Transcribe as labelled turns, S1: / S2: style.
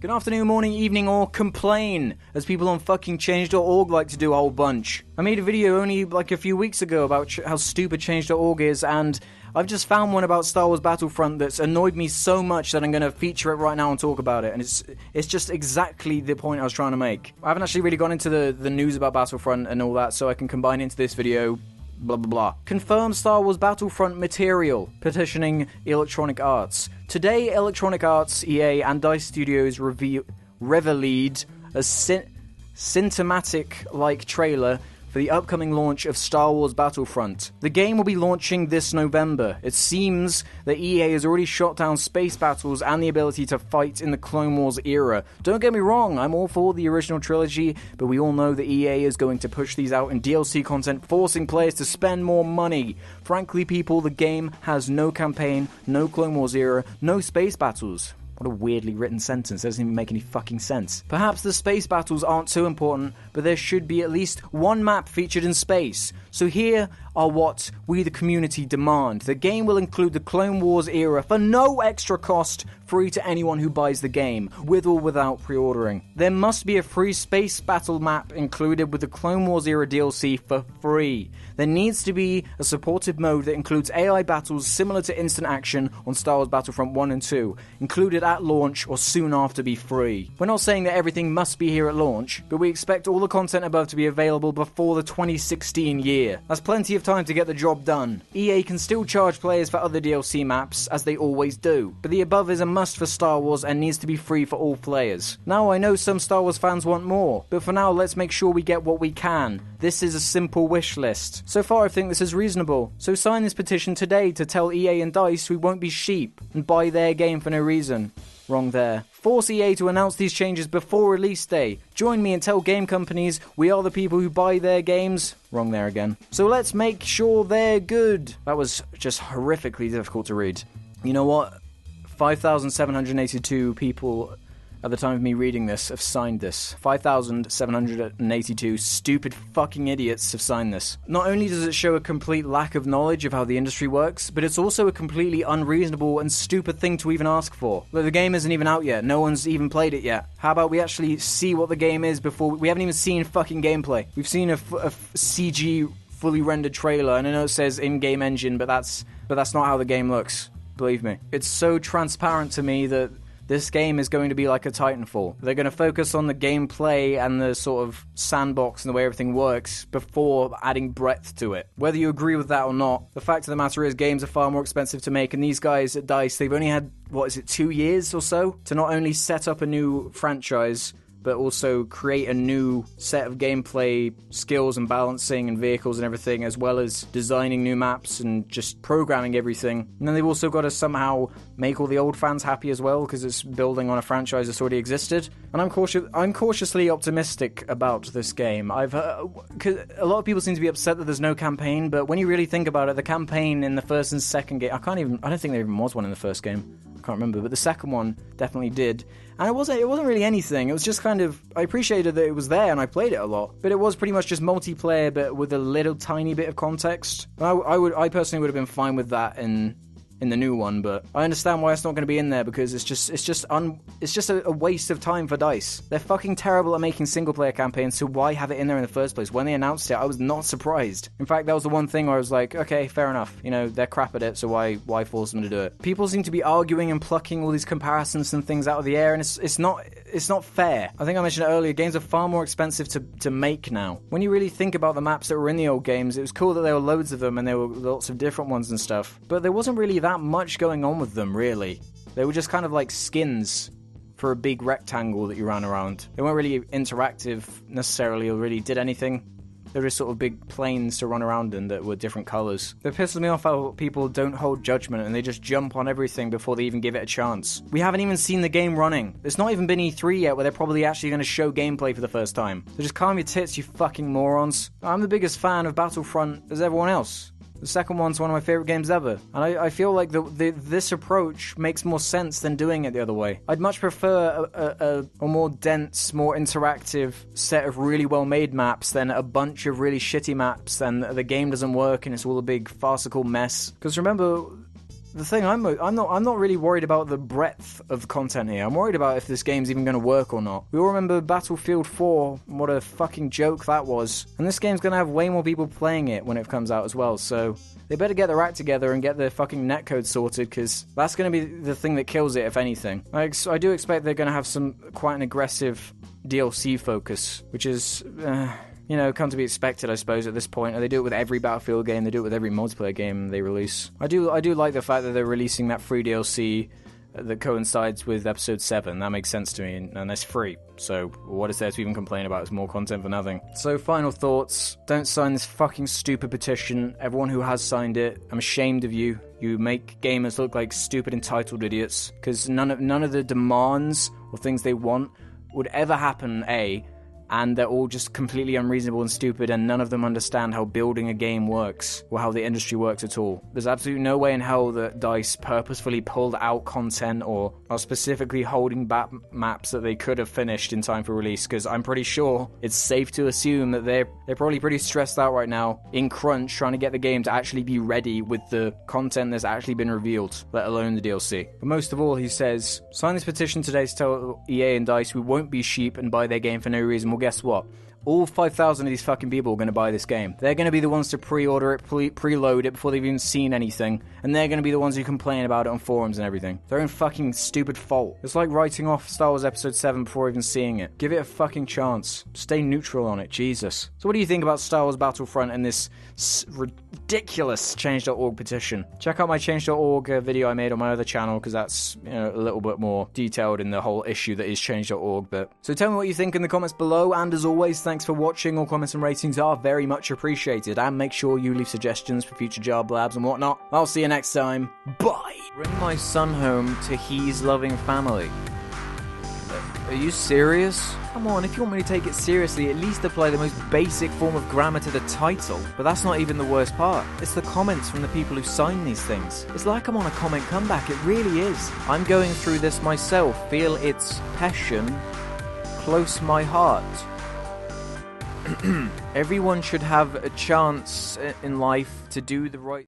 S1: Good afternoon, morning, evening, or complain, as people on fucking change.org like to do a whole bunch. I made a video only like a few weeks ago about how stupid change.org is, and I've just found one about Star Wars Battlefront that's annoyed me so much that I'm going to feature it right now and talk about it, and it's just exactly the point I was trying to make. I haven't actually really gone into the news about Battlefront and all that, so I can combine it into this video. Blah blah blah. Confirmed Star Wars Battlefront material, petitioning Electronic Arts. Today, Electronic Arts, EA, and DICE Studios revealed a cinematic-like trailer for the upcoming launch of Star Wars Battlefront. The game will be launching this November. It seems that EA has already shot down space battles and the ability to fight in the Clone Wars era. Don't get me wrong, I'm all for the original trilogy, but we all know that EA is going to push these out in DLC content, forcing players to spend more money. Frankly, people, the game has no campaign, no Clone Wars era, no space battles. What a weirdly written sentence. That doesn't even make any fucking sense. Perhaps the space battles aren't too important, but there should be at least one map featured in space. So here are what we the community demand. The game will include the Clone Wars era for no extra cost, free to anyone who buys the game, with or without pre-ordering. There must be a free space battle map included with the Clone Wars era DLC for free. There needs to be a supported mode that includes AI battles similar to instant action on Star Wars Battlefront 1 and 2, included at launch or soon after be free. We're not saying that everything must be here at launch, but we expect all the content above to be available before the 2016 year. That's plenty of time to get the job done. EA can still charge players for other DLC maps, as they always do, but the above is a must for Star Wars and needs to be free for all players. Now, I know some Star Wars fans want more, but for now, let's make sure we get what we can. This is a simple wish list. So far, I think this is reasonable. So sign this petition today to tell EA and DICE we won't be sheep and buy their game for no reason. Wrong there. Force EA to announce these changes before release day. Join me and tell game companies we are the people who buy their games. Wrong there again. So let's make sure they're good. That was just horrifically difficult to read. You know what? 5,782 people at the time of me reading this have signed this. 5,782 stupid fucking idiots have signed this. Not only does it show a complete lack of knowledge of how the industry works, but it's also a completely unreasonable and stupid thing to even ask for. Look, the game isn't even out yet. No one's even played it yet. How about we actually see what the game is before... We haven't even seen fucking gameplay. We've seen a CG fully rendered trailer, and I know it says in-game engine, but that's not how the game looks. Believe me. It's so transparent to me that this game is going to be like a Titanfall. They're going to focus on the gameplay and the sort of sandbox and the way everything works before adding breadth to it. Whether you agree with that or not, the fact of the matter is games are far more expensive to make, and these guys at DICE, they've only had, 2 years or so to not only set up a new franchise, but also create a new set of gameplay skills and balancing and vehicles and everything, as well as designing new maps and just programming everything. And then they've also got to somehow make all the old fans happy as well, because it's building on a franchise that's already existed. And I'm cautiously optimistic about this game. I've heard, 'cause a lot of people seem to be upset that there's no campaign, but when you really think about it, the campaign in the first and second game, I don't think there even was one in the first game. I can't remember, but the second one definitely did. And it wasn't really anything. It was just kind of, I appreciated that it was there and I played it a lot, but it was pretty much just multiplayer, but with a little tiny bit of context. I personally would have been fine with that in the new one, but I understand why it's not going to be in there, because it's just a waste of time for DICE. They're fucking terrible at making single player campaigns, so why have it in there in the first place? When they announced it, I was not surprised. In fact, that was the one thing where I was like, okay, fair enough. You know, they're crap at it, so why force them to do it? People seem to be arguing and plucking all these comparisons and things out of the air, and it's not fair. I think I mentioned it earlier, games are far more expensive to make now. When you really think about the maps that were in the old games, it was cool that there were loads of them and there were lots of different ones and stuff, but there wasn't really that much going on with them, really. They were just kind of like skins for a big rectangle that you ran around. They weren't really interactive necessarily or really did anything. They were just sort of big planes to run around in that were different colours. It pisses me off how people don't hold judgment and they just jump on everything before they even give it a chance. We haven't even seen the game running. It's not even been E3 yet where they're probably actually going to show gameplay for the first time. So just calm your tits, you fucking morons. I'm the biggest fan of Battlefront as everyone else. The second one's one of my favourite games ever, and I feel like this approach makes more sense than doing it the other way. I'd much prefer a more dense, more interactive set of really well-made maps than a bunch of really shitty maps, and the game doesn't work and it's all a big farcical mess. Because remember, the thing. I'm not really worried about the breadth of the content here. I'm worried about if this game's even going to work or not. We all remember Battlefield 4, what a fucking joke that was. And this game's going to have way more people playing it when it comes out as well, so they better get their act together and get their fucking netcode sorted, because that's going to be the thing that kills it, if anything. I do expect they're going to have quite an aggressive DLC focus, which is... come to be expected, I suppose, at this point. They do it with every Battlefield game, they do it with every multiplayer game they release. I do like the fact that they're releasing that free DLC that coincides with Episode 7. That makes sense to me, and it's free. So what is there to even complain about? It's more content for nothing. So final thoughts. Don't sign this fucking stupid petition. Everyone who has signed it, I'm ashamed of you. You make gamers look like stupid, entitled idiots, because none of the demands or things they want would ever happen, and they're all just completely unreasonable and stupid, and none of them understand how building a game works or how the industry works at all. There's absolutely no way in hell that DICE purposefully pulled out content or are specifically holding back maps that they could have finished in time for release, because I'm pretty sure it's safe to assume that they're probably pretty stressed out right now, in crunch, trying to get the game to actually be ready with the content that's actually been revealed, let alone the DLC. But most of all, he says, sign this petition today to tell EA and DICE we won't be sheep and buy their game for no reason. Well, guess what? All 5,000 of these fucking people are going to buy this game. They're going to be the ones to pre-order it, preload it before they've even seen anything. And they're going to be the ones who complain about it on forums and everything. Their own fucking stupid fault. It's like writing off Star Wars Episode 7 before even seeing it. Give it a fucking chance. Stay neutral on it, Jesus. So what do you think about Star Wars Battlefront and this ridiculous Change.org petition? Check out my Change.org video I made on my other channel, because that's a little bit more detailed in the whole issue that is Change.org. So tell me what you think in the comments below, and as always, thanks for watching. All comments and ratings are very much appreciated, and make sure you leave suggestions for future jar blabs and whatnot. I'll see you next time. Bye! Bring my son home to his loving family. Are you serious? Come on, if you want me to take it seriously, at least apply the most basic form of grammar to the title. But that's not even the worst part. It's the comments from the people who sign these things. It's like I'm on a comment comeback, it really is. I'm going through this myself, feel its passion close my heart. Everyone should have a chance in life to do the right